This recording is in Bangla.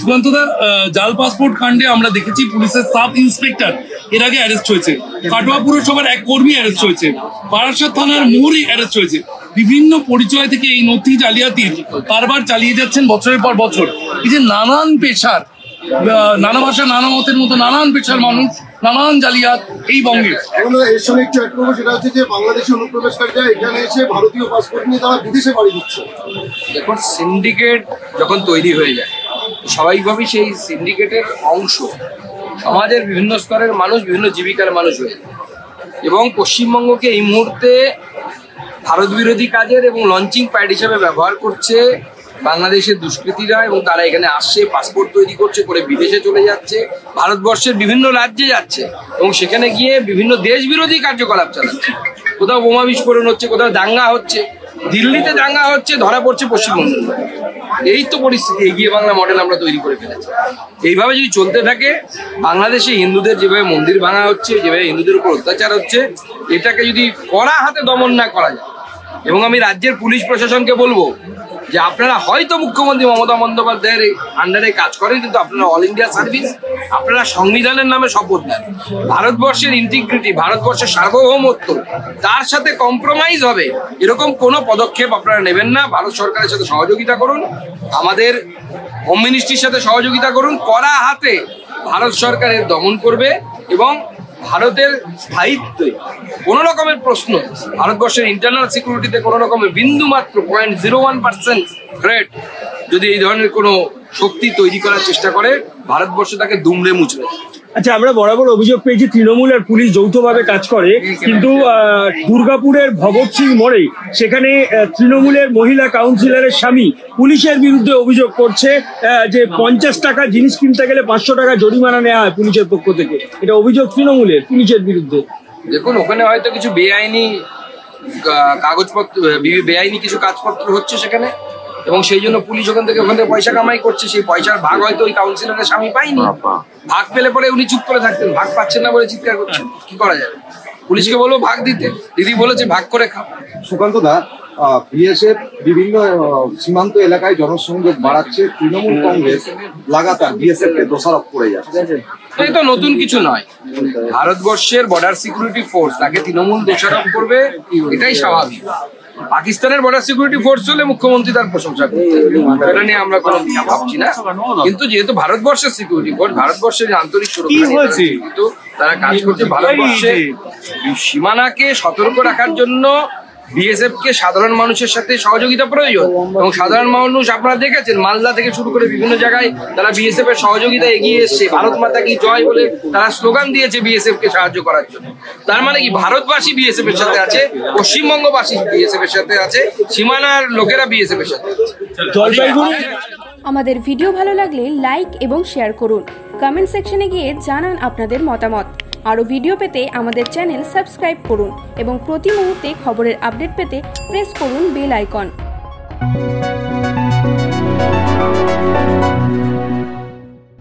সুকান্তদা, জাল পাসপোর্ট কাণ্ডে আমরা দেখেছি পুলিশের সাব ইন্সপেক্টর এর আগে অ্যারেস্ট হয়েছে, কাটোয়া পুরসভার এক কর্মী অ্যারেস্ট হয়েছে, বারাসাত থানার মোড়ই অ্যারেস্ট হয়েছে। বিভিন্ন পরিচয় থেকে এই নথি জালিয়াতির কারবার চালিয়ে যাচ্ছেন বছরের পর বছর। এই যে নানান পেশার, নানা ভাষা নানা মতের মতো নানান পেশার মানুষ, নানান জালিয়াত এই বঙ্গে। এর সঙ্গে একটু অ্যাড করবো, সেটা হচ্ছে যে বাংলাদেশি অনুপ্রবেশকারীরা এখানে এসে ভারতীয় পাসপোর্ট নিয়ে তারা বিদেশে বাড়ি দিচ্ছে। দেখুন, সিন্ডিকেট যখন তৈরি হয়ে যায় স্বাভাবিকভাবেই সেই সিন্ডিকেটের অংশ সমাজের বিভিন্ন স্তরের মানুষ, বিভিন্ন জীবিকার মানুষ হয়ে যায়। এবং পশ্চিমবঙ্গকে এই মুহূর্তে ভারত বিরোধী কাজের এবং লঞ্চিং প্যাড হিসেবে ব্যবহার করছে বাংলাদেশের দুষ্কৃতীরা। এবং তারা এখানে আসছে, পাসপোর্ট তৈরি করছে, করে বিদেশে চলে যাচ্ছে, ভারতবর্ষের বিভিন্ন রাজ্যে যাচ্ছে এবং সেখানে গিয়ে বিভিন্ন দেশ বিরোধী কার্যকলাপ চালাচ্ছে। কোথাও বোমা বিস্ফোরণ হচ্ছে, কোথাও দাঙ্গা হচ্ছে, দিল্লিতে দাঙ্গা হচ্ছে, ধরা পড়ছে পশ্চিমবঙ্গে। এই তো পরিস্থিতি, এগিয়ে বাংলা মডেল আমরা তৈরি করে ফেলেছি। এইভাবে যদি চলতে থাকে, বাংলাদেশে হিন্দুদের যেভাবে মন্দির ভাঙা হচ্ছে, যেভাবে হিন্দুদের উপর অত্যাচার হচ্ছে, এটাকে যদি কড়া হাতে দমন না করা যায়, এবং আমি রাজ্যের পুলিশ প্রশাসনকে বলবো যে আপনারা হয়তো মুখ্যমন্ত্রী মমতা বন্দ্যোপাধ্যায়ের আন্ডারে কাজ করেন, কিন্তু আপনারা অল ইন্ডিয়া সার্ভিস, আপনারা সংবিধানের নামে শপথ নেন। ভারতবর্ষের ইন্টিগ্রিটি, ভারতবর্ষের সার্বভৌমত্ব, তার সাথে কম্প্রোমাইজ হবে এরকম কোনো পদক্ষেপ আপনারা নেবেন না। ভারত সরকারের সাথে সহযোগিতা করুন, আমাদের হোম মিনিস্ট্রির সাথে সহযোগিতা করুন, কড়া হাতে ভারত সরকারের দমন করবে। এবং ভারতের স্থায়িত্বে কোনো রকমের প্রশ্ন, ভারতবর্ষের ইন্টারনাল সিকিউরিটিতে কোনো রকমের বিন্দু মাত্র 0.01% থ্রেট যদি এই ধরনের কোনো শক্তি তৈরি করার চেষ্টা করে, ভারতবর্ষ তাকে দুমড়ে মুচড়ে। আচ্ছা, আমরা বরাবর অভিযোগ পেয়েছি তৃণমূল আর পুলিশ যৌথভাবে কাজ করে, কিন্তু দুর্গাপুরের ভগৎ সিং মোড়ে সেখানে তৃণমূলের মহিলা কাউন্সিলরের স্বামী পুলিশের বিরুদ্ধে অভিযোগ করছে যে 50 টাকা জিনিস কিনতে গেলে 500 টাকা জরিমানা নেওয়া হয় পুলিশের পক্ষ থেকে। এটা অভিযোগ তৃণমূলের পুলিশের বিরুদ্ধে। দেখুন, ওখানে হয়তো কিছু বেআইনি কাগজপত্র, বেআইনি কিছু কাজপত্র হচ্ছে সেখানে, এবং সেই জন্য পুলিশ ওখান থেকে পয়সা কামাই করছে। সেই পয়সার ভাগ হয়তো ওই কাউন্সিলরের স্বামী পাইনি, ভাগ পেলে পরে উনি চুপ করে থাকতেন, ভাগ পাচ্ছেন না বলে চিৎকার করছেন। কি করা যাবে? পুলিশকে বলবো ভাগ দিতে, দিদি বলেছে ভাগ করে খাও। সুকান্তদা, বিএসএফ বিভিন্ন সীমান্ত এলাকায় জনসংযোগ বাড়াচ্ছে, তৃণমূল কংগ্রেস লাগাতার বিএসএফ কে দোষারোপ করে যাচ্ছে। এই তো নতুন কিছু নয়, ভারতবর্ষের বর্ডার সিকিউরিটি ফোর্স, তাকে তৃণমূল দোষারোপ করবে, এটাই স্বাভাবিক। পাকিস্তানের বর্ডার সিকিউরিটি ফোর্স হলে মুখ্যমন্ত্রী তার প্রশংসা করতেন, এটা নিয়ে আমরা কোনো ভাবছি না। কিন্তু যেহেতু ভারতবর্ষের সিকিউরিটি ফোর্স, ভারতবর্ষের আন্তরিক সুরক্ষা, কিন্তু তারা কাজ করছে ভারতবর্ষে সীমানাকে সতর্ক রাখার জন্য। বিএসএফ কে সাধারণ মানুষের সাথে সহযোগিতা প্রয়োজন, এবং সাধারণ মানুষ আপনারা দেখেছেন মালদা থেকে শুরু করে বিভিন্ন জায়গায় তারা বিএসএফ এর সহযোগিতা এগিয়ে এসছে। ভারত মাতা কি জয় বলে তারা স্লোগান দিয়েছে বিএসএফ কে সাহায্য করার জন্য। তার মানে কি ভারতবাসী বিএসএফ এর সাথে আছে, পশ্চিমবঙ্গবাসী বিএসএফ এর সাথে আছে, সীমানার লোকেরা বিএসএফ এর সাথে আছে। আমাদের ভিডিও ভালো লাগলে লাইক এবং শেয়ার করুন, কমেন্ট সেকশনে গিয়ে জানান আপনাদের মতামত। আরও ভিডিও পেতে আমাদের চ্যানেল সাবস্ক্রাইব করুন এবং প্রতি মুহূর্তে খবরের আপডেট পেতে প্রেস করুন বেল আইকন।